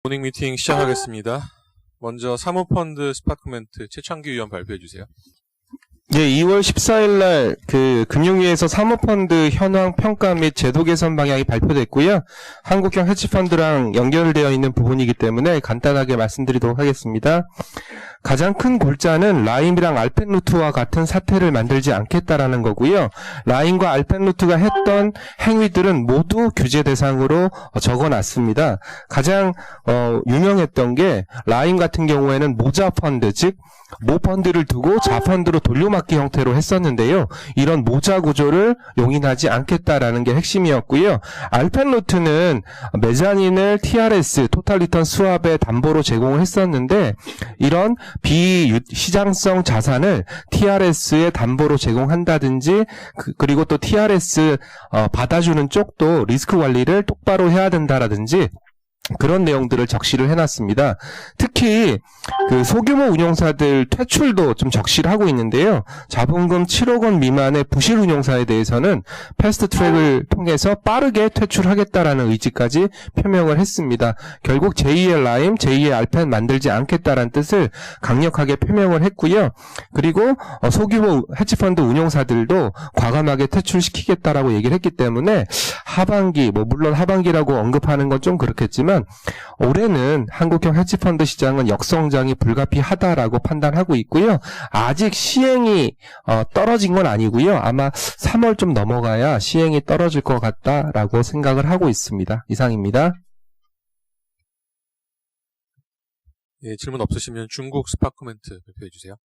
모닝 미팅 시작하겠습니다. 먼저 사모펀드 스파크멘트 최창규 위원 발표해 주세요. 네, 2월 14일 날 금융위에서 사모펀드 현황 평가 및 제도 개선 방향이 발표됐고요. 한국형 헤지펀드랑 연결되어 있는 부분이기 때문에 간단하게 말씀드리도록 하겠습니다. 가장 큰 골자는 라임이랑 알펜루트와 같은 사태를 만들지 않겠다라는 거고요. 라임과 알펜루트가 했던 행위들은 모두 규제 대상으로 적어놨습니다. 가장 유명했던 게 라임 같은 경우에는 모자 펀드, 즉 모펀드를 두고 자펀드로 돌려막기 형태로 했었는데요. 이런 모자 구조를 용인하지 않겠다라는 게 핵심이었고요. 알펜루트는 메자닌을 TRS, 토탈 리턴 스왑의 담보로 제공을 했었는데 이런 비시장성 자산을 TRS의 담보로 제공한다든지 그리고 또 TRS 받아주는 쪽도 리스크 관리를 똑바로 해야 된다라든지 그런 내용들을 적시를 해놨습니다. 특히 소규모 운용사들 퇴출도 좀 적시를 하고 있는데요. 자본금 7억 원 미만의 부실 운용사에 대해서는 패스트 트랙을 통해서 빠르게 퇴출하겠다라는 의지까지 표명을 했습니다. 결국 제2의 라임, 제2의 알펜 만들지 않겠다라는 뜻을 강력하게 표명을 했고요. 그리고 소규모 헤지펀드 운용사들도 과감하게 퇴출시키겠다라고 얘기를 했기 때문에 하반기, 물론 하반기라고 언급하는 건 좀 그렇겠지만 올해는 한국형 헤지펀드 시장은 역성장이 불가피하다라고 판단하고 있고요. 아직 시행이 떨어진 건 아니고요. 아마 3월 좀 넘어가야 시행이 떨어질 것 같다라고 생각을 하고 있습니다. 이상입니다. 예, 질문 없으시면 중국 스파크멘트 발표해 주세요.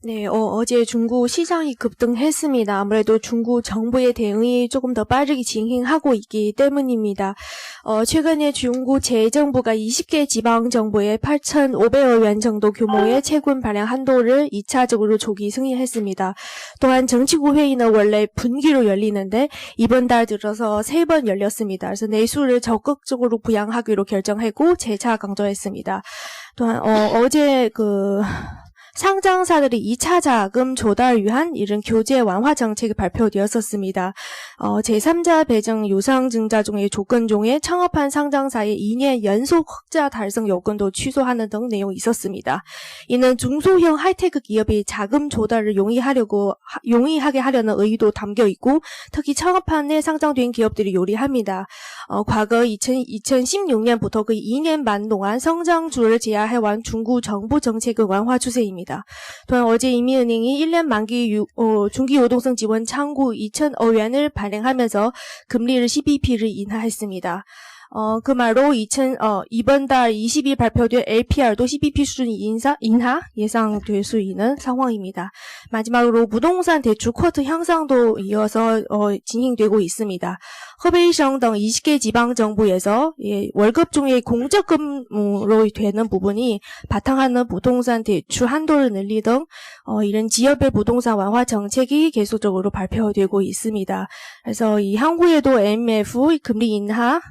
네, 어제 중국 시장이 급등했습니다. 아무래도 중국 정부의 대응이 조금 더 빠르게 진행하고 있기 때문입니다. 최근에 중국 재정부가 20개 지방정부에 8,500억 원 정도 규모의 채권 발행 한도를 2차적으로 조기 승인했습니다. 또한 정치국 회의는 원래 분기로 열리는데 이번 달 들어서 3번 열렸습니다. 그래서 내수를 적극적으로 부양하기로 결정하고 재차 강조했습니다. 또한 어제 상장사들이 2차 자금 조달을 위한 이런 교재 완화 정책이 발표되었었습니다. 제3자 배정 유상증자 중의 조건 중에 창업한 상장사의 2년 연속 흑자 달성 요건도 취소하는 등 내용이 있었습니다. 이는 중소형 하이테크 기업이 자금 조달을 용이하게 하려는 의도 담겨 있고 특히 창업한에 상장된 기업들이 요리합니다. 과거 2016년부터 2년 반 동안 성장주를 제한해온 중국 정부 정책의 완화 추세입니다. 또한 어제 인민은행이 1년 만기 중기 유동성 지원 창구 2,000억 원을 발행하면서 금리를 12bp를 인하했습니다. 그 말로 이번 달 20일 발표된 LPR도 12bp 수준 인하 예상될 수 있는 상황입니다. 마지막으로 부동산 대출 쿼트 향상도 이어서 진행되고 있습니다. 허베이성 등 20개 지방정부에서 월급 중에 공적금으로 되는 부분이 바탕하는 부동산 대출 한도를 늘리 등 이런 지역별 부동산 완화 정책이 계속적으로 발표되고 있습니다. 그래서 이 한국에도 IMF 금리 인하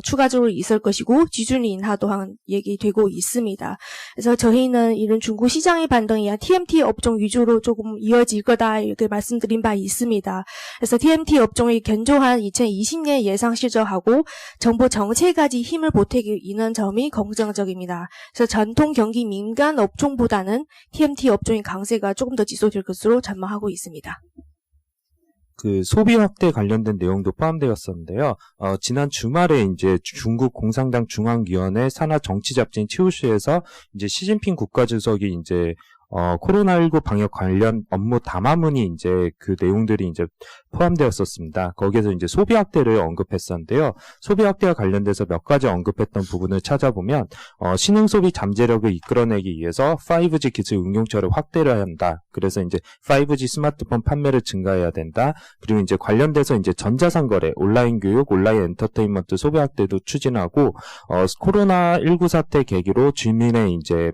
추가적으로 있을 것이고 지준리 인하 또한 얘기되고 있습니다. 그래서 저희는 이런 중국 시장의 반등이 TMT 업종 위주로 조금 이어질 거다 이렇게 말씀드린 바 있습니다. 그래서 TMT 업종의 견조한 2020년 예상 실적하고 정부 정책까지 힘을 보태기 있는 점이 긍정적입니다. 그래서 전통 경기 민간 업종보다는 TMT 업종의 강세가 조금 더 지속될 것으로 전망하고 있습니다. 소비 확대 관련된 내용도 포함되었었는데요. 지난 주말에 이제 중국 공산당 중앙위원회 산하 정치잡지인 치우슈에서 이제 시진핑 국가주석이 이제 코로나19 방역 관련 업무 담화문이 이제 그 내용들이 이제 포함되었었습니다. 거기에서 이제 소비 확대를 언급했었는데요. 소비 확대와 관련돼서 몇 가지 언급했던 부분을 찾아보면 신흥 소비 잠재력을 이끌어내기 위해서 5G 기술 응용처를 확대를 한다. 그래서 이제 5G 스마트폰 판매를 증가해야 된다. 그리고 이제 관련돼서 이제 전자상 거래, 온라인 교육, 온라인 엔터테인먼트 소비 확대도 추진하고 코로나19 사태 계기로 주민의 이제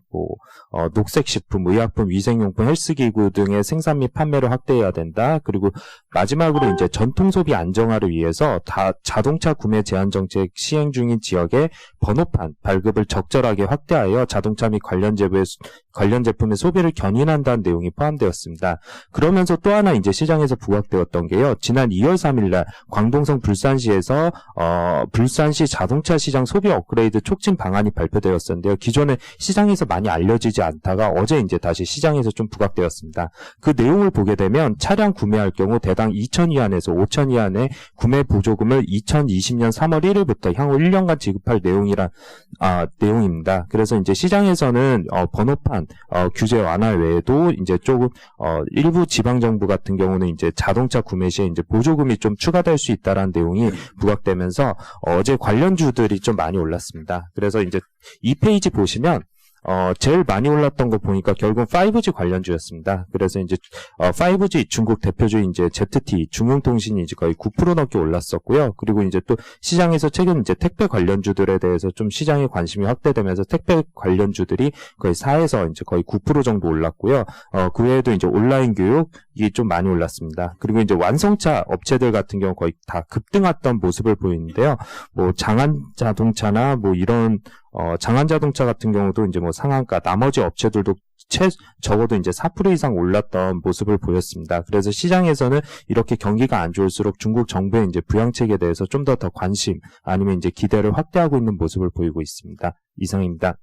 녹색 식품, 의약품, 위생용품, 헬스기구 등의 생산 및 판매를 확대해야 된다. 그리고 마지막으로 이제 전통 소비 안정화를 위해서 자동차 구매 제한 정책 시행 중인 지역의 번호판 발급을 적절하게 확대하여 자동차 및 관련 제품의 관련 제품의 소비를 견인한다는 내용이 포함되었습니다. 그러면서 또 하나 이제 시장에서 부각되었던 게요. 지난 2월 3일날 광동성 불산시에서 불산시 자동차 시장 소비 업그레이드 촉진 방안이 발표되었었는데요. 기존에 시장에서 많이 알려지지 않다가 어제 이제 다시 시장에서 좀 부각되었습니다. 그 내용을 보게 되면 차량 구매할 경우 대당 2,000위안에서 5,000위안의 구매 보조금을 2020년 3월 1일부터 향후 1년간 지급할 내용입니다. 그래서 이제 시장에서는 번호판 규제 완화 외에도 이제 조금 일부 지방 정부 같은 경우는 이제 자동차 구매 시에 이제 보조금이 좀 추가될 수 있다라는 내용이 부각되면서 어제 관련주들이 좀 많이 올랐습니다. 그래서 이제 이 페이지 보시면 제일 많이 올랐던 거 보니까 결국 5G 관련주였습니다. 그래서 이제 5G 중국 대표주인 이제 ZT 중흥통신이 이제 거의 9% 넘게 올랐었고요. 그리고 이제 또 시장에서 최근 이제 택배 관련주들에 대해서 좀 시장의 관심이 확대되면서 택배 관련주들이 거의 4에서 이제 거의 9% 정도 올랐고요. 그 외에도 이제 온라인 교육이 좀 많이 올랐습니다. 그리고 이제 완성차 업체들 같은 경우 거의 다 급등했던 모습을 보이는데요. 뭐 장안 자동차나 뭐 이런 장안 자동차 같은 경우도 이제 뭐 상한가, 나머지 업체들도 적어도 이제 4% 이상 올랐던 모습을 보였습니다. 그래서 시장에서는 이렇게 경기가 안 좋을수록 중국 정부의 이제 부양책에 대해서 좀 더 관심, 아니면 이제 기대를 확대하고 있는 모습을 보이고 있습니다. 이상입니다.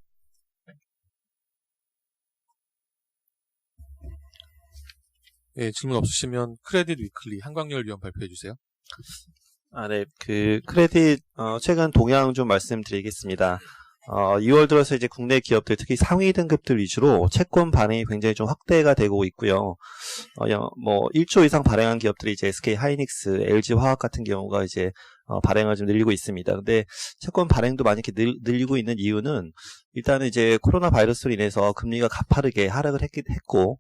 예, 질문 없으시면 크레딧 위클리 한광열 위원 발표해 주세요. 네. 크레딧, 최근 동향 좀 말씀드리겠습니다. 2월 들어서 이제 국내 기업들, 특히 상위 등급들 위주로 채권 발행이 굉장히 좀 확대가 되고 있고요. 1조 이상 발행한 기업들이 이제 SK 하이닉스, LG 화학 같은 경우가 이제, 발행을 좀 늘리고 있습니다. 근데 채권 발행도 많이 이렇게 늘리고 있는 이유는 일단은 이제 코로나 바이러스로 인해서 금리가 가파르게 하락을 했고,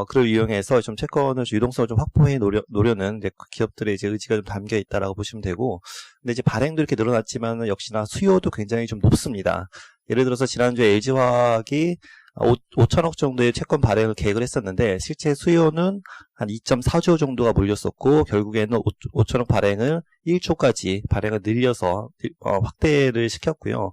그걸 이용해서 좀 채권을 유동성을 좀 확보해 놓으려는 이제 기업들의 이제 의지가 좀 담겨 있다라고 보시면 되고, 근데 이제 발행도 이렇게 늘어났지만 역시나 수요도 굉장히 좀 높습니다. 예를 들어서 지난주에 LG화학이 5천억 정도의 채권 발행을 계획을 했었는데 실제 수요는 한 2.4조 정도가 몰렸었고 결국에는 5천억 발행을 1조까지 발행을 늘려서 확대를 시켰고요.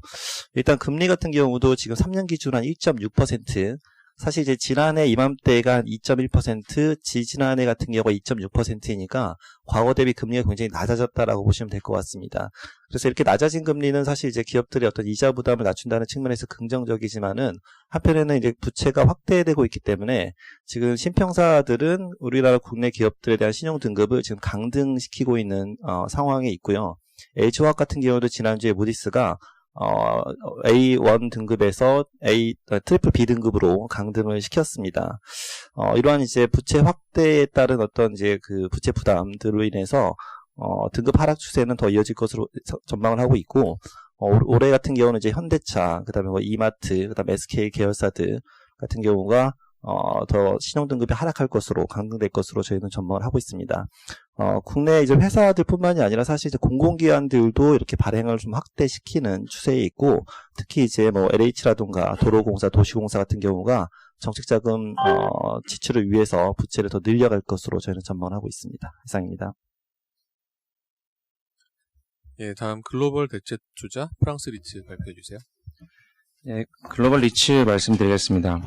일단 금리 같은 경우도 지금 3년 기준 한 1.6%, 사실 이제 지난해 이맘때가 한 2.1%, 지지난해 같은 경우가 2.6%이니까 과거 대비 금리가 굉장히 낮아졌다라고 보시면 될 것 같습니다. 그래서 이렇게 낮아진 금리는 사실 이제 기업들의 어떤 이자 부담을 낮춘다는 측면에서 긍정적이지만은 한편에는 이제 부채가 확대되고 있기 때문에 지금 신평사들은 우리나라 국내 기업들에 대한 신용 등급을 지금 강등시키고 있는 상황에 있고요. H화학 같은 경우도 지난주에 무디스가 A1 등급에서 트리플 B 등급으로 강등을 시켰습니다. 이러한 이제 부채 확대에 따른 어떤 이제 그 부채 부담들로 인해서 등급 하락 추세는 더 이어질 것으로 전망을 하고 있고, 올해 같은 경우는 이제 현대차, 그다음에 뭐 이마트, 그다음에 SK 계열사들 같은 경우가 더 신용 등급이 하락할 것으로, 강등될 것으로 저희는 전망을 하고 있습니다. 국내 이제 회사들뿐만이 아니라 사실 이제 공공기관들도 이렇게 발행을 좀 확대시키는 추세에 있고, 특히 이제 뭐 LH라든가 도로공사, 도시공사 같은 경우가 정책자금 지출을 위해서 부채를 더 늘려갈 것으로 저희는 전망을 하고 있습니다. 이상입니다. 예, 다음 글로벌 대체 투자 프랑스 리츠 발표해 주세요. 네, 글로벌 리츠 말씀드리겠습니다.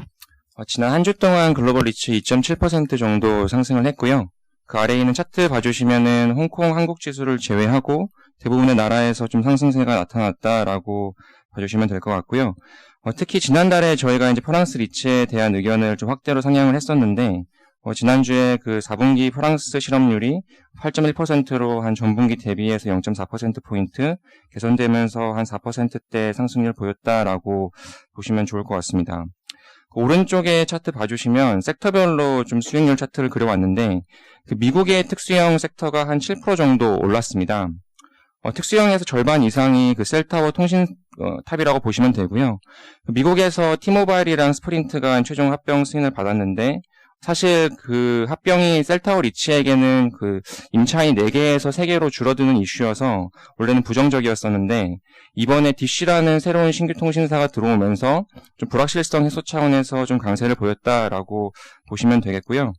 지난 한 주 동안 글로벌 리츠 2.7% 정도 상승을 했고요. 그 아래에 있는 차트 봐주시면은 홍콩, 한국 지수를 제외하고 대부분의 나라에서 좀 상승세가 나타났다라고 봐주시면 될 것 같고요. 특히 지난달에 저희가 이제 프랑스 리츠에 대한 의견을 좀 확대로 상향을 했었는데, 지난주에 그 4분기 프랑스 실업률이 8.1%로 한 전분기 대비해서 0.4%포인트 개선되면서 한 4%대 상승률 보였다라고 보시면 좋을 것 같습니다. 오른쪽에 차트 봐주시면 섹터별로 좀 수익률 차트를 그려왔는데, 그 미국의 특수형 섹터가 한 7% 정도 올랐습니다. 특수형에서 절반 이상이 그 셀타워 통신 탑이라고 보시면 되고요. 미국에서 티모바일이랑 스프린트가 최종 합병 승인을 받았는데, 사실 그 합병이 셀타워 리츠에게는 그 임차인 4개에서 3개로 줄어드는 이슈여서 원래는 부정적이었었는데, 이번에 DC라는 새로운 신규 통신사가 들어오면서 좀 불확실성 해소 차원에서 좀 강세를 보였다라고 보시면 되겠고요.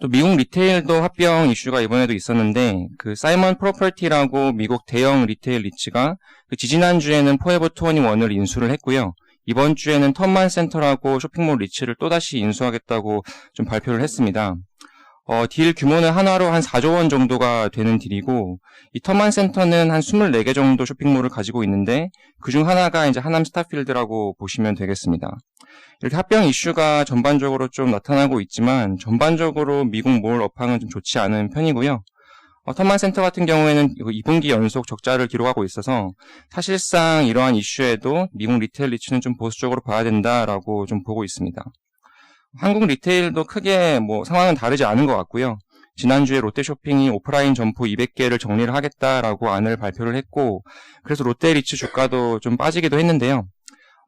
또 미국 리테일도 합병 이슈가 이번에도 있었는데, 그 사이먼 프로퍼티라고 미국 대형 리테일 리츠가 그 지지난주에는 포에버 21을 인수를 했고요. 이번 주에는 턴만센터라고 쇼핑몰 리츠를 또다시 인수하겠다고 좀 발표를 했습니다. 딜 규모는 한화로 한 4조 원 정도가 되는 딜이고, 이 턴만센터는 한 24개 정도 쇼핑몰을 가지고 있는데, 그중 하나가 이제 하남 스타필드라고 보시면 되겠습니다. 이렇게 합병 이슈가 전반적으로 좀 나타나고 있지만, 전반적으로 미국 몰 업황은 좀 좋지 않은 편이고요. 턴만센터 같은 경우에는 2분기 연속 적자를 기록하고 있어서, 사실상 이러한 이슈에도 미국 리테일 리츠는 좀 보수적으로 봐야 된다라고 좀 보고 있습니다. 한국 리테일도 크게 상황은 다르지 않은 것 같고요. 지난주에 롯데쇼핑이 오프라인 점포 200개를 정리를 하겠다라고 안을 발표를 했고, 그래서 롯데리츠 주가도 좀 빠지기도 했는데요.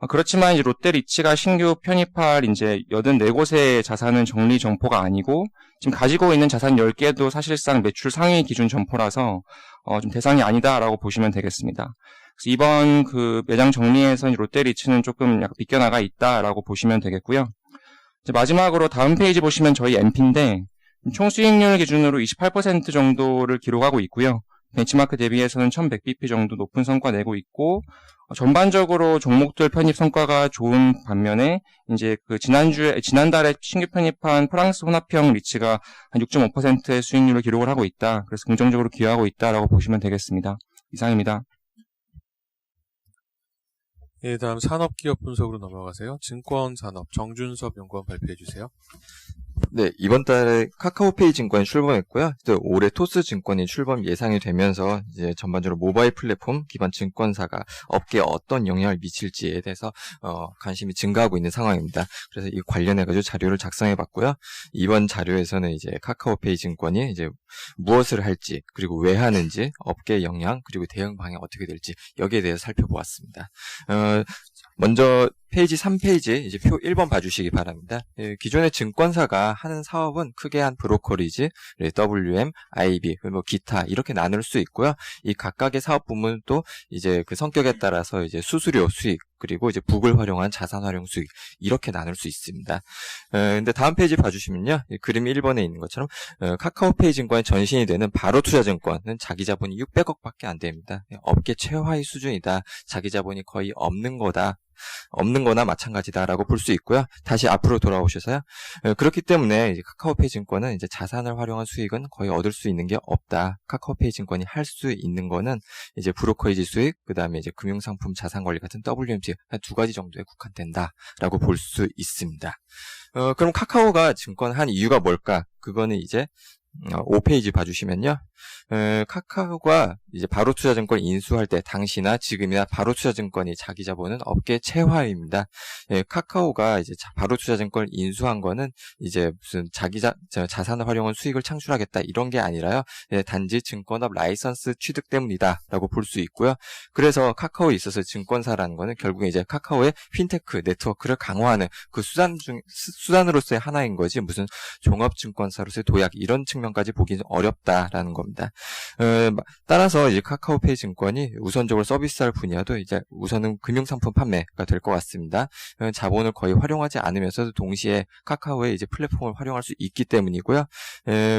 그렇지만 이제 롯데리츠가 신규 편입할 이제 84곳의 자산은 정리 점포가 아니고, 지금 가지고 있는 자산 10개도 사실상 매출 상위 기준 점포라서 좀 대상이 아니다라고 보시면 되겠습니다. 그래서 이번 그 매장 정리에서 롯데리츠는 조금 약간 비껴나가 있다라고 보시면 되겠고요. 이제 마지막으로 다음 페이지 보시면 저희 MP인데 총 수익률 기준으로 28% 정도를 기록하고 있고요. 벤치마크 대비해서는 1100bp 정도 높은 성과 내고 있고, 전반적으로 종목들 편입 성과가 좋은 반면에 이제 그 지난달에 신규 편입한 프랑스 혼합형 리츠가 한 6.5%의 수익률을 기록을 하고 있다. 그래서 긍정적으로 기여하고 있다라고 보시면 되겠습니다. 이상입니다. 예, 다음 산업기업 분석으로 넘어가세요. 증권산업 정준섭 연구원 발표해 주세요. 네, 이번 달에 카카오페이 증권이 출범했고요. 또 올해 토스증권이 출범 예상이 되면서 이제 전반적으로 모바일 플랫폼 기반 증권사가 업계에 어떤 영향을 미칠지에 대해서 관심이 증가하고 있는 상황입니다. 그래서 이 관련해가지고 자료를 작성해봤고요. 이번 자료에서는 이제 카카오페이 증권이 이제 무엇을 할지, 그리고 왜 하는지, 업계 영향, 그리고 대응 방향 어떻게 될지 여기에 대해서 살펴보았습니다. 먼저 페이지 3페이지 이제 표 1번 봐주시기 바랍니다. 기존의 증권사가 하는 사업은 크게 한 브로커리지, WM, IB, 기타 이렇게 나눌 수 있고요. 이 각각의 사업 부문도 이제 그 성격에 따라서 이제 수수료 수익, 그리고 이제 북을 활용한 자산 활용 수익 이렇게 나눌 수 있습니다. 근데 다음 페이지 봐주시면요, 그림 1번에 있는 것처럼 카카오페이 증권의 전신이 되는 바로투자증권은 자기 자본이 600억밖에 안 됩니다. 업계 최하위 수준이다. 자기 자본이 거의 없는 거나 마찬가지다라고 볼 수 있고요. 다시 앞으로 돌아오셔서요. 그렇기 때문에 이제 카카오페이 증권은 이제 자산을 활용한 수익은 거의 얻을 수 있는 게 없다. 카카오페이 증권이 할 수 있는 거는 이제 브로커리지 수익, 그 다음에 이제 금융상품 자산관리 같은 WMC 한 두 가지 정도에 국한된다라고 볼 수 있습니다. 그럼 카카오가 증권 한 이유가 뭘까? 그거는 이제 5페이지 봐주시면요. 카카오가 이제 바로투자증권 인수할 때 당시나 지금이나 바로투자증권이 자기 자본은 업계 최하위입니다. 카카오가 이제 바로투자증권을 인수한 거는 이제 무슨 자기 자산을 활용한 수익을 창출하겠다 이런 게 아니라요. 단지 증권업 라이선스 취득 때문이다라고 볼 수 있고요. 그래서 카카오에 있어서 증권사라는 거는 결국에 이제 카카오의 핀테크 네트워크를 강화하는 그 수단으로서의 하나인 거지 무슨 종합증권사로서의 도약 이런 측면까지 보기는 어렵다라는 겁니다. 따라서 이제 카카오페이 증권이 우선적으로 서비스할 분야도 이제 우선은 금융상품 판매가 될 것 같습니다. 자본을 거의 활용하지 않으면서도 동시에 카카오의 이제 플랫폼을 활용할 수 있기 때문이고요.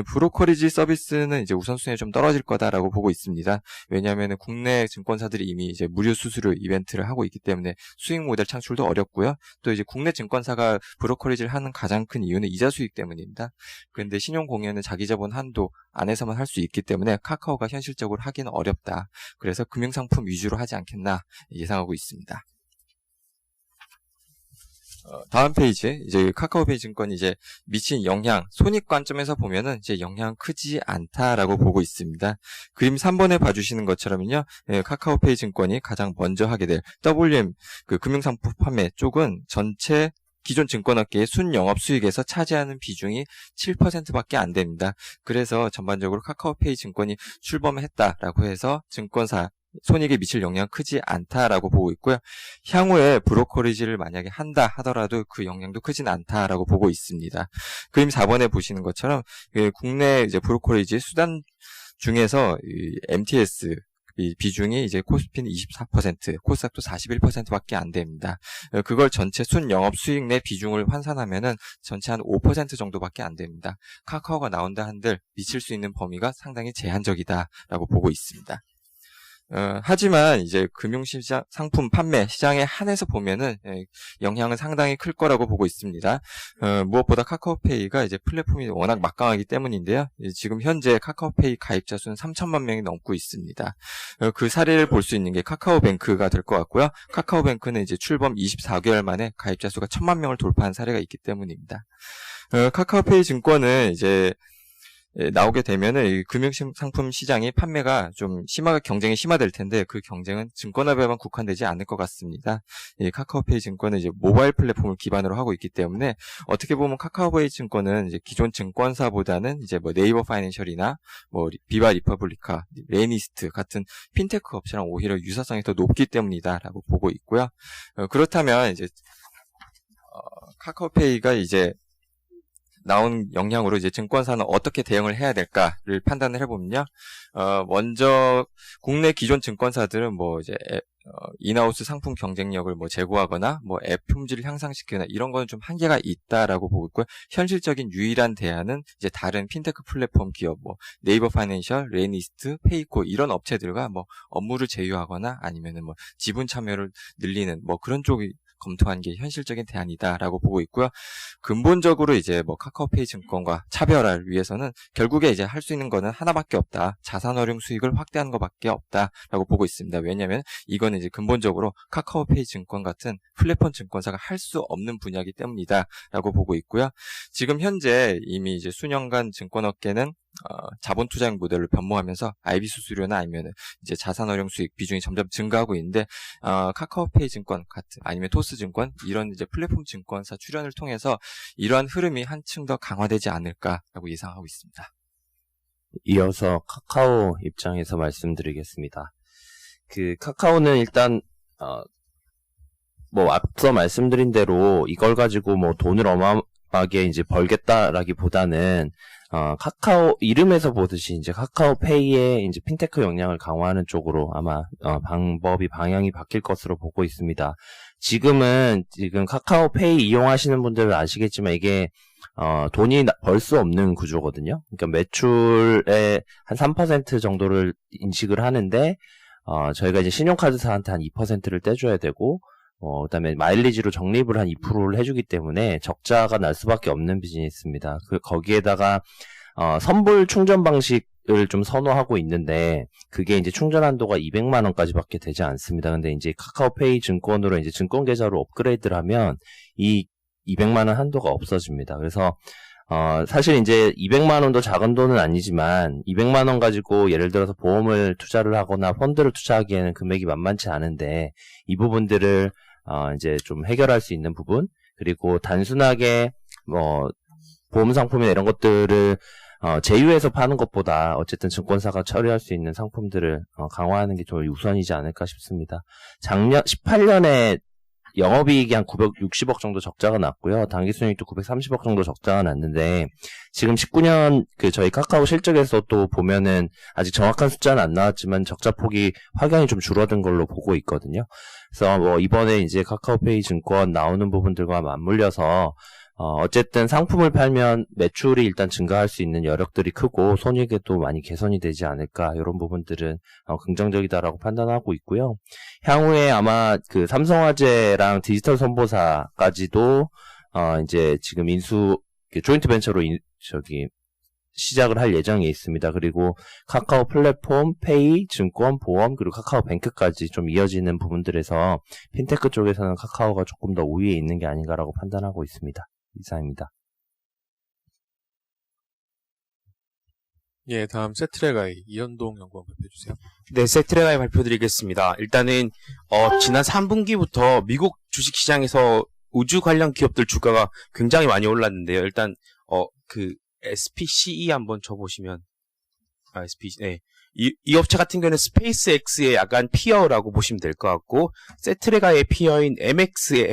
브로커리지 서비스는 이제 우선순위에 좀 떨어질 거다라고 보고 있습니다. 왜냐하면 국내 증권사들이 이미 이제 무료 수수료 이벤트를 하고 있기 때문에 수익 모델 창출도 어렵고요. 또 이제 국내 증권사가 브로커리지를 하는 가장 큰 이유는 이자 수익 때문입니다. 그런데 신용 공여는 자기 자본 한도 안에서만 할 수 있기 때문에 카카오가 현실적으로 하기는 어렵다. 그래서 금융상품 위주로 하지 않겠나 예상하고 있습니다. 다음 페이지 이제 카카오페이 증권이 이제 미친 영향, 손익 관점에서 보면은 이제 영향 크지 않다라고 보고 있습니다. 그림 3번에 봐주시는 것처럼요, 카카오페이 증권이 가장 먼저 하게 될 WM 그 금융상품 판매 쪽은 전체 기존 증권업계의 순영업 수익에서 차지하는 비중이 7%밖에 안 됩니다. 그래서 전반적으로 카카오페이 증권이 출범했다라고 해서 증권사 손익에 미칠 영향 크지 않다라고 보고 있고요. 향후에 브로커리지를 만약에 한다 하더라도 그 영향도 크진 않다라고 보고 있습니다. 그림 4번에 보시는 것처럼 국내 이제 브로커리지 수단 중에서 MTS 비중이 이제 코스피는 24%, 코스닥도 41%밖에 안 됩니다. 그걸 전체 순영업 수익 내 비중을 환산하면은 전체 한 5% 정도밖에 안 됩니다. 카카오가 나온다 한들 미칠 수 있는 범위가 상당히 제한적이다라고 보고 있습니다. 하지만 이제 금융시장 상품 판매 시장에 한해서 보면은 영향은 상당히 클 거라고 보고 있습니다. 무엇보다 카카오페이가 이제 플랫폼이 워낙 막강하기 때문인데요. 지금 현재 카카오페이 가입자 수는 3천만 명이 넘고 있습니다. 그 사례를 볼 수 있는 게 카카오뱅크가 될 것 같고요. 카카오뱅크는 이제 출범 24개월 만에 가입자 수가 1,000만 명을 돌파한 사례가 있기 때문입니다. 카카오페이 증권은 이제 나오게 되면은 이 금융상품 시장이 판매가 좀 경쟁이 심화될 텐데 그 경쟁은 증권업에만 국한되지 않을 것 같습니다. 이 카카오페이 증권은 이제 모바일 플랫폼을 기반으로 하고 있기 때문에 어떻게 보면 카카오페이 증권은 이제 기존 증권사보다는 이제 뭐 네이버 파이낸셜이나 뭐 비바 리퍼블리카, 레니스트 같은 핀테크 업체랑 오히려 유사성이 더 높기 때문이다라고 보고 있고요. 그렇다면 이제 카카오페이가 이제 나온 영향으로 이제 증권사는 어떻게 대응을 해야 될까를 판단을 해보면요. 먼저 국내 기존 증권사들은 뭐 이제 인하우스 상품 경쟁력을 뭐 제고하거나 뭐 앱 품질을 향상시키거나 이런 거는 좀 한계가 있다라고 보고 있고요. 현실적인 유일한 대안은 이제 다른 핀테크 플랫폼 기업 뭐 네이버 파이낸셜, 레니스트, 페이코 이런 업체들과 뭐 업무를 제휴하거나 아니면은 뭐 지분 참여를 늘리는 뭐 그런 쪽이 검토한 게 현실적인 대안이다라고 보고 있고요. 근본적으로 이제 뭐 카카오페이 증권과 차별화를 위해서는 결국에 이제 할 수 있는 거는 하나밖에 없다. 자산활용 수익을 확대하는 것밖에 없다라고 보고 있습니다. 왜냐하면 이거는 이제 근본적으로 카카오페이 증권 같은 플랫폼 증권사가 할 수 없는 분야이기 때문이다라고 보고 있고요. 지금 현재 이미 이제 수년간 증권업계는 자본 투자형 모델을 변모하면서 IB 수수료나 아니면 이제 자산활용 수익 비중이 점점 증가하고 있는데 카카오페이 증권 같은 아니면 토스증권 이런 이제 플랫폼 증권사 출연을 통해서 이러한 흐름이 한층 더 강화되지 않을까라고 예상하고 있습니다. 이어서 카카오 입장에서 말씀드리겠습니다. 카카오는 일단 뭐 앞서 말씀드린 대로 이걸 가지고 뭐 돈을 어마어마하게 이제 벌겠다라기보다는 카카오 이름에서 보듯이 이제 카카오페이의 이제 핀테크 역량을 강화하는 쪽으로 아마 방향이 바뀔 것으로 보고 있습니다. 지금 카카오페이 이용하시는 분들은 아시겠지만 이게 돈이 벌 수 없는 구조거든요. 그러니까 매출의 한 3% 정도를 인식을 하는데 저희가 이제 신용카드사한테 한 2%를 떼줘야 되고 그다음에 마일리지로 적립을 한 2%를 해주기 때문에 적자가 날 수밖에 없는 비즈니스입니다. 거기에다가 선불 충전 방식을 좀 선호하고 있는데 그게 이제 충전 한도가 200만 원까지밖에 되지 않습니다. 근데 이제 카카오페이 증권으로 이제 증권 계좌로 업그레이드를 하면 이 200만 원 한도가 없어집니다. 그래서 사실 이제 200만 원도 작은 돈은 아니지만 200만 원 가지고 예를 들어서 보험을 투자를 하거나 펀드를 투자하기에는 금액이 만만치 않은데 이 부분들을 이제 좀 해결할 수 있는 부분 그리고 단순하게 뭐 보험 상품이나 이런 것들을 제휴해서 파는 것보다 어쨌든 증권사가 처리할 수 있는 상품들을 강화하는 게 좀 우선이지 않을까 싶습니다. 작년 18년에 영업이익이 한 960억 정도 적자가 났고요. 당기순이익도 930억 정도 적자가 났는데 지금 19년 저희 카카오 실적에서 또 보면은 아직 정확한 숫자는 안 나왔지만 적자폭이 확연히 좀 줄어든 걸로 보고 있거든요. 그래서 뭐 이번에 이제 카카오페이 증권 나오는 부분들과 맞물려서 어쨌든 상품을 팔면 매출이 일단 증가할 수 있는 여력들이 크고 손익에도 많이 개선이 되지 않을까 이런 부분들은 긍정적이다라고 판단하고 있고요. 향후에 아마 삼성화재랑 디지털 선보사까지도 이제 지금 조인트 벤처로 시작을 할 예정이 있습니다. 그리고 카카오 플랫폼, 페이, 증권, 보험, 그리고 카카오뱅크까지 좀 이어지는 부분들에서 핀테크 쪽에서는 카카오가 조금 더 우위에 있는 게 아닌가라고 판단하고 있습니다. 이상입니다. 예, 다음 세트레가이 이현동 연구원 발표해 주세요. 네, 세트레가이 발표드리겠습니다. 일단은 지난 3분기부터 미국 주식시장에서 우주 관련 기업들 주가가 굉장히 많이 올랐는데요. 일단 SPCE 한번 쳐보시면 네. 이 업체 같은 경우는 스페이스X의 약간 피어라고 보시면 될 것 같고 세트레가의 피어인 MAXR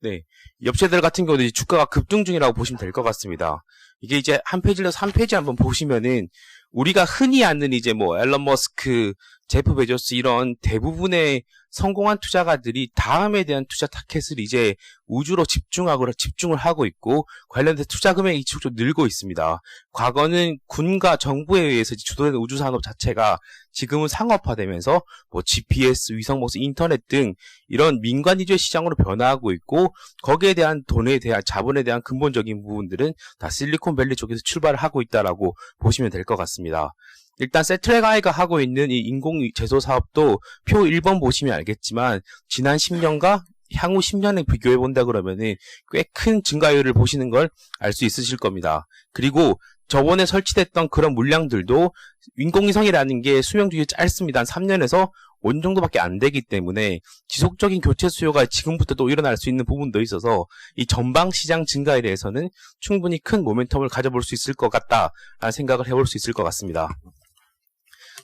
네. 이 업체들 같은 경우는 주가가 급등 중이라고 보시면 될 것 같습니다. 이게 이제 한 페이지에서 한 페이지 한번 보시면은 우리가 흔히 아는 이제 뭐 앨런 머스크, 제프 베조스 이런 대부분의 성공한 투자가들이 다음에 대한 투자 타켓을 이제 우주로 집중을 하고 있고 관련된 투자 금액이 지속적으로 늘고 있습니다. 과거는 군과 정부에 의해서 주도된 우주 산업 자체가 지금은 상업화되면서 뭐 GPS, 위성목수, 인터넷 등 이런 민간 위주의 시장으로 변화하고 있고 거기에 대한 돈에 대한 자본에 대한 근본적인 부분들은 다 실리콘밸리 쪽에서 출발을 하고 있다라고 보시면 될 것 같습니다. 일단 세트랙아이가 하고 있는 이 인공 제소 사업도 표 1번 보시면 알겠지만 지난 10년과 향후 10년에 비교해 본다 그러면은 꽤 큰 증가율을 보시는 걸 알 수 있으실 겁니다. 그리고 저번에 설치됐던 그런 물량들도 인공위성이라는 게 수명 주기 짧습니다. 한 3년에서 5년 정도밖에 안 되기 때문에 지속적인 교체 수요가 지금부터 또 일어날 수 있는 부분도 있어서 이 전방 시장 증가에 대해서는 충분히 큰 모멘텀을 가져볼 수 있을 것 같다라는 생각을 해볼 수 있을 것 같습니다.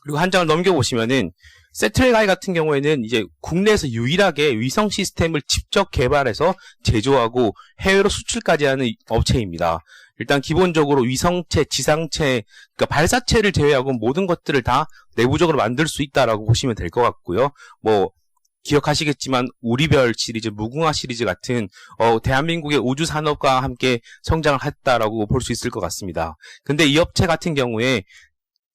그리고 한 장을 넘겨보시면은 세트랙아이 같은 경우에는 이제 국내에서 유일하게 위성 시스템을 직접 개발해서 제조하고 해외로 수출까지 하는 업체입니다. 일단 기본적으로 위성체, 지상체, 그러니까 발사체를 제외하고 모든 것들을 다 내부적으로 만들 수 있다라고 보시면 될 것 같고요. 뭐 기억하시겠지만 우리별 시리즈, 무궁화 시리즈 같은 대한민국의 우주 산업과 함께 성장을 했다라고 볼 수 있을 것 같습니다. 근데 이 업체 같은 경우에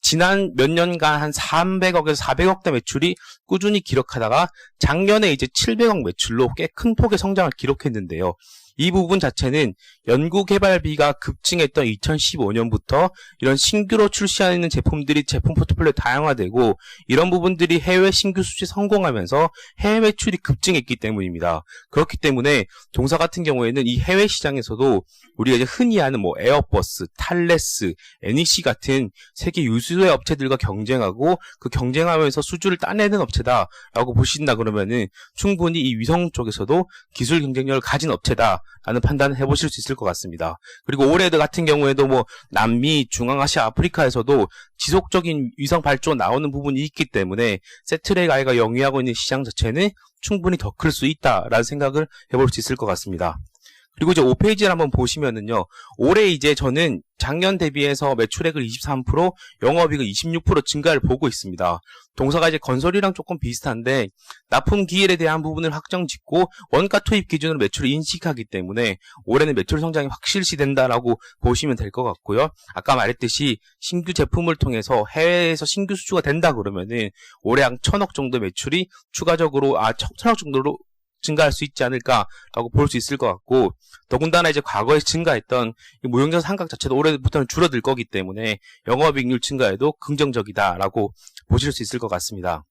지난 몇 년간 한 300억에서 400억대 매출이 꾸준히 기록하다가 작년에 이제 700억 매출로 꽤 큰 폭의 성장을 기록했는데요. 이 부분 자체는 연구개발비가 급증했던 2015년부터 이런 신규로 출시하는 제품들이 제품 포트폴리오에 다양화되고 이런 부분들이 해외 신규 수출에 성공하면서 해외 매출이 급증했기 때문입니다. 그렇기 때문에 동사 같은 경우에는 이 해외 시장에서도 우리가 이제 흔히 아는 뭐 에어버스, 탈레스, NEC 같은 세계 유수의 업체들과 경쟁하고 그 경쟁하면서 수주를 따내는 업체다라고 보신다 그러면은 충분히 이 위성 쪽에서도 기술 경쟁력을 가진 업체다라는 판단을 해보실 수 있을 것 같습니다. 그리고 올해 같은 경우에도 뭐 남미, 중앙아시아, 아프리카에서도 지속적인 위성 발전 나오는 부분이 있기 때문에 세트랙아이가 영위하고 있는 시장 자체는 충분히 더 클 수 있다라는 생각을 해볼 수 있을 것 같습니다. 그리고 이제 5페이지를 한번 보시면은요, 올해 이제 저는 작년 대비해서 매출액을 23%, 영업이익을 26% 증가를 보고 있습니다. 동사가 이제 건설이랑 조금 비슷한데, 납품 기일에 대한 부분을 확정 짓고, 원가 투입 기준으로 매출을 인식하기 때문에, 올해는 매출 성장이 확실시 된다라고 보시면 될 것 같고요. 아까 말했듯이, 신규 제품을 통해서 해외에서 신규 수주가 된다 그러면은, 올해 한 1,000억 정도 매출이 추가적으로, 1,000억 정도로 증가할 수 있지 않을까라고 볼 수 있을 것 같고, 더군다나 이제 과거에 증가했던 이 무형전 삼각 자체도 올해부터는 줄어들 거기 때문에 영업이익률 증가에도 긍정적이다라고 보실 수 있을 것 같습니다.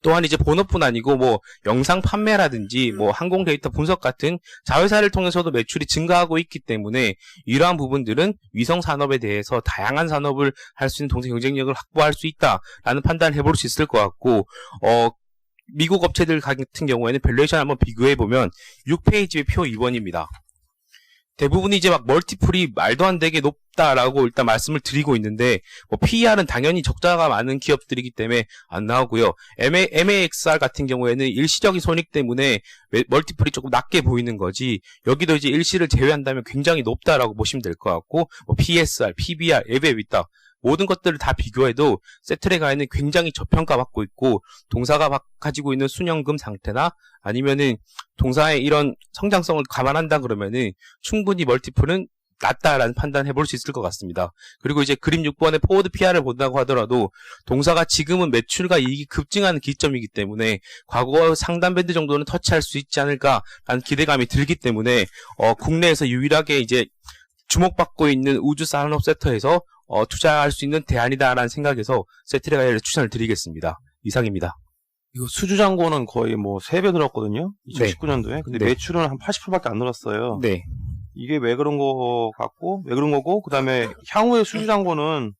또한 이제 본업뿐 아니고 뭐 영상 판매라든지 뭐 항공 데이터 분석 같은 자회사를 통해서도 매출이 증가하고 있기 때문에 이러한 부분들은 위성 산업에 대해서 다양한 산업을 할 수 있는 동생 경쟁력을 확보할 수 있다라는 판단을 해볼 수 있을 것 같고, 미국 업체들 같은 경우에는 밸류에이션 한번 비교해보면 6페이지의 표 2번입니다. 대부분이 이제 막 멀티플이 말도 안 되게 높다라고 일단 말씀을 드리고 있는데, 뭐 PER은 당연히 적자가 많은 기업들이기 때문에 안 나오고요. MAXR 같은 경우에는 일시적인 손익 때문에 멀티플이 조금 낮게 보이는 거지, 여기도 이제 일시를 제외한다면 굉장히 높다라고 보시면 될 것 같고, 뭐 PSR, PBR, EV/EBITDA 모든 것들을 다 비교해도 세트랙아이는 굉장히 저평가받고 있고, 동사가 가지고 있는 순연금 상태나 아니면은 동사의 이런 성장성을 감안한다 그러면은 충분히 멀티플은 낮다라는 판단을 해볼 수 있을 것 같습니다. 그리고 이제 그림 6번의 포워드 PR을 본다고 하더라도 동사가 지금은 매출과 이익이 급증하는 기점이기 때문에 과거 상단 밴드 정도는 터치할 수 있지 않을까라는 기대감이 들기 때문에 국내에서 유일하게 이제 주목받고 있는 우주 산업 섹터에서 투자할 수 있는 대안이다라는 생각에서 세트랙아이를 추천을 드리겠습니다. 이상입니다. 이거 수주잔고는 거의 뭐 3배 늘었거든요. 2019년도에. 근데 네. 매출은 한 80%밖에 안 늘었어요. 네. 이게 왜 그런 거고, 그 다음에 향후에 수주잔고는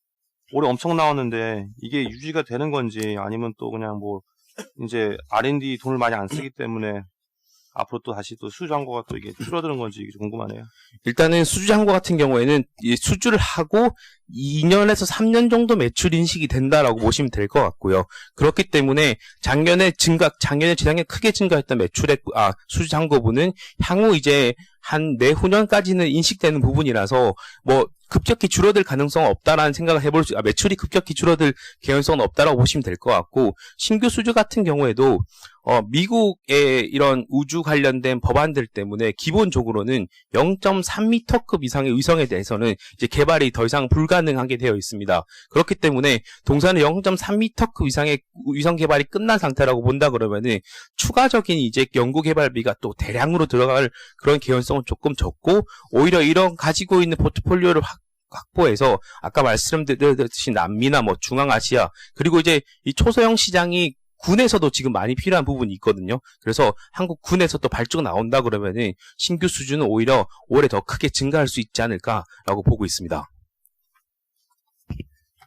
올해 엄청 나왔는데 이게 유지가 되는 건지 아니면 또 그냥 뭐 이제 R&D 돈을 많이 안 쓰기 때문에 앞으로 또 다시 또 수주잔고가 또 이게 줄어드는 건지 이게 좀 궁금하네요. 일단은 수주잔고 같은 경우에는 수주를 하고 2년에서 3년 정도 매출 인식이 된다라고 보시면 될 것 같고요. 그렇기 때문에 작년에 재작년에 크게 증가했던 수주잔고분은 향후 이제 한 내후년까지는 인식되는 부분이라서 뭐 급격히 줄어들 가능성은 없다라는 생각을 해볼 수, 매출이 급격히 줄어들 개연성은 없다라고 보시면 될 것 같고, 신규 수주 같은 경우에도 미국의 이런 우주 관련된 법안들 때문에 기본적으로는 0.3m급 이상의 위성에 대해서는 이제 개발이 더 이상 불가능하게 되어 있습니다. 그렇기 때문에 동사는 0.3m급 이상의 위성 개발이 끝난 상태라고 본다 그러면은 추가적인 이제 연구 개발비가 또 대량으로 들어갈 그런 개연성은 조금 적고, 오히려 이런 가지고 있는 포트폴리오를 확보해서 아까 말씀드렸듯이 남미나 뭐 중앙아시아, 그리고 이제 이 초소형 시장이 군에서도 지금 많이 필요한 부분이 있거든요. 그래서 한국 군에서 또 발주가 나온다 그러면은 신규 수주는 오히려 올해 더 크게 증가할 수 있지 않을까라고 보고 있습니다.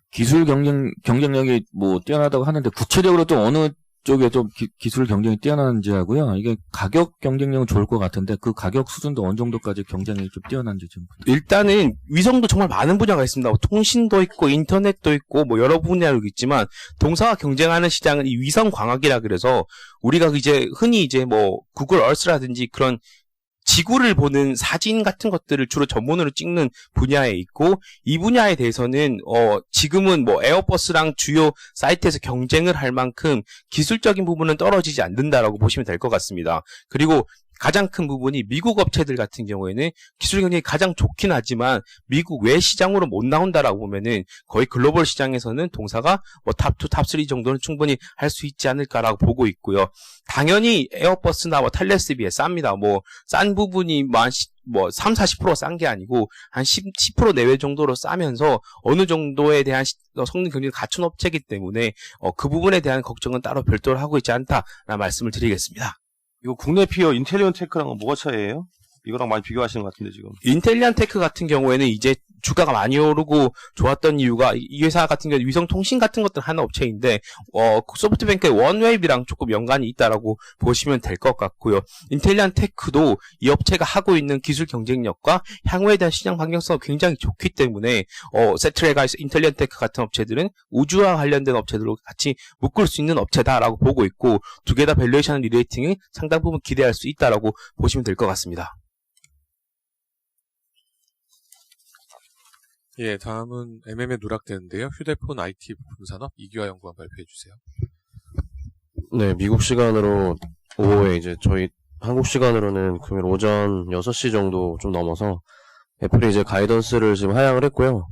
기술 경쟁력이 뭐 뛰어나다고 하는데 구체적으로 또 어느 쪽에 좀 기술 경쟁이 뛰어난지 하고요. 이게 가격 경쟁력은 좋을 것 같은데 그 가격 수준도 어느 정도까지 경쟁이 좀 뛰어난지 좀. 일단은 위성도 정말 많은 분야가 있습니다. 통신도 있고 인터넷도 있고 뭐 여러 분야가 있지만 동사가 경쟁하는 시장은 이 위성 광학이라 그래서 우리가 이제 흔히 이제 뭐 구글 얼스라든지 그런 지구를 보는 사진 같은 것들을 주로 전문으로 찍는 분야에 있고, 이 분야에 대해서는 지금은 뭐 에어버스랑 주요 사이트에서 경쟁을 할 만큼 기술적인 부분은 떨어지지 않는다라고 보시면 될 것 같습니다. 그리고 가장 큰 부분이 미국 업체들 같은 경우에는 기술 경쟁이 가장 좋긴 하지만 미국 외 시장으로 못 나온다라고 보면은 거의 글로벌 시장에서는 동사가 뭐 탑2, 탑3 정도는 충분히 할 수 있지 않을까라고 보고 있고요. 당연히 에어버스나 뭐 탈레스에 비해 쌉니다. 뭐 싼 부분이 뭐 3, 40% 싼 게 아니고 한 10% 내외 정도로 싸면서 어느 정도에 대한 성능 경쟁을 갖춘 업체이기 때문에 그 부분에 대한 걱정은 따로 별도로 하고 있지 않다라는 말씀을 드리겠습니다. 이거 국내 피어 인텔리언 테크랑은 뭐가 차이예요? 이거랑 많이 비교하시는 것 같은데 지금. 인텔리안 테크 같은 경우에는 이제 주가가 많이 오르고 좋았던 이유가 이 회사 같은 경우 위성 통신 같은 것들 하는 업체인데 소프트뱅크의 원웨이브랑 조금 연관이 있다라고 보시면 될 것 같고요. 인텔리안 테크도 이 업체가 하고 있는 기술 경쟁력과 향후에 대한 시장 방향성이 굉장히 좋기 때문에 세트레가 인텔리안 테크 같은 업체들은 우주와 관련된 업체들로 같이 묶을 수 있는 업체다라고 보고 있고, 두 개 다 밸류에이션 리레이팅이 상당 부분 기대할 수 있다라고 보시면 될 것 같습니다. 예, 다음은 MM에 누락되는데요. 휴대폰 IT 부품 산업 이기화 연구원 발표해 주세요. 네, 미국 시간으로 오후에 이제 저희 한국 시간으로는 금요일 오전 6시 정도 좀 넘어서 애플이 이제 가이던스를 지금 하향을 했고요.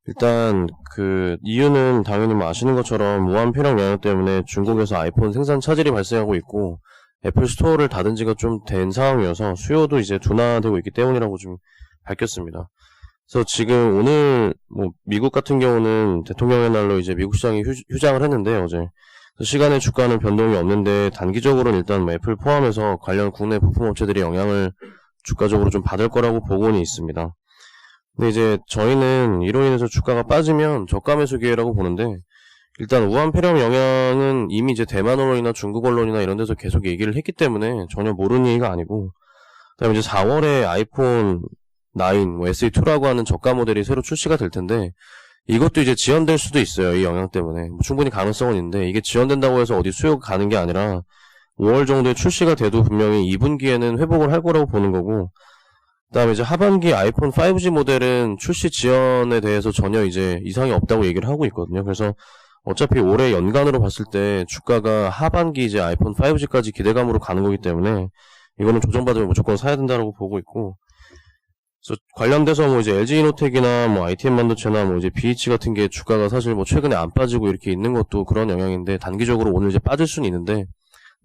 일단 그 이유는 당연히 뭐 아시는 것처럼 무한 필요량 영향 때문에 중국에서 아이폰 생산 차질이 발생하고 있고 애플 스토어를 닫은 지가 좀 된 상황이어서 수요도 이제 둔화되고 있기 때문이라고 좀 밝혔습니다. 그래서 지금 오늘 뭐 미국 같은 경우는 대통령의 날로 이제 미국 시장이 휴장을 했는데 어제 시간의 주가는 변동이 없는데 단기적으로는 일단 뭐 애플 포함해서 관련 국내 부품 업체들이 영향을 주가적으로 좀 받을 거라고 보고는 있습니다. 근데 이제 저희는 이로 인해서 주가가 빠지면 저가 매수 기회라고 보는데, 일단 우한 폐렴 영향은 이미 이제 대만 언론이나 중국 언론이나 이런 데서 계속 얘기를 했기 때문에 전혀 모르는 얘기가 아니고, 그다음에 이제 4월에 아이폰 9, 뭐 SE2라고 하는 저가 모델이 새로 출시가 될 텐데, 이것도 이제 지연될 수도 있어요. 이 영향 때문에. 뭐 충분히 가능성은 있는데, 이게 지연된다고 해서 어디 수요가 가는 게 아니라 5월 정도에 출시가 돼도 분명히 2분기에는 회복을 할 거라고 보는 거고, 그다음에 이제 하반기 아이폰 5G 모델은 출시 지연에 대해서 전혀 이제 이상이 없다고 얘기를 하고 있거든요. 그래서 어차피 올해 연간으로 봤을 때 주가가 하반기 이제 아이폰 5G까지 기대감으로 가는 거기 때문에 이거는 조정받으면 무조건 사야 된다라고 보고 있고, 그래서 관련돼서 뭐 이제 LG이노텍이나 뭐 ITM 반도체나 뭐 이제 BH 같은 게 주가가 사실 뭐 최근에 안 빠지고 이렇게 있는 것도 그런 영향인데, 단기적으로 오늘 이제 빠질 수는 있는데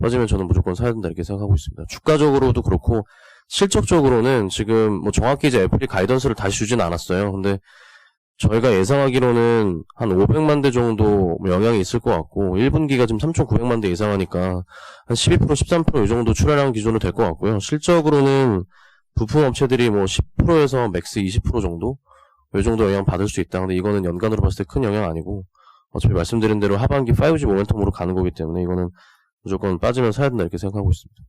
빠지면 저는 무조건 사야 된다 이렇게 생각하고 있습니다. 주가적으로도 그렇고 실적적으로는 지금 뭐 정확히 이제 애플이 가이던스를 다시 주진 않았어요. 근데 저희가 예상하기로는 한 500만 대 정도 뭐 영향이 있을 것 같고, 1분기가 지금 3,900만 대 예상하니까 한 12%, 13% 이 정도 출하량 기준으로 될 것 같고요. 실적으로는 부품 업체들이 뭐 10%에서 맥스 20% 정도? 이 정도 영향 받을 수 있다. 근데 이거는 연간으로 봤을 때 큰 영향 아니고, 어차피 말씀드린 대로 하반기 5G 모멘텀으로 가는 거기 때문에 이거는 무조건 빠지면 사야 된다 이렇게 생각하고 있습니다.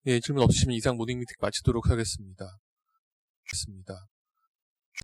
예, 질문 없으시면 이상 모닝 미팅 마치도록 하겠습니다.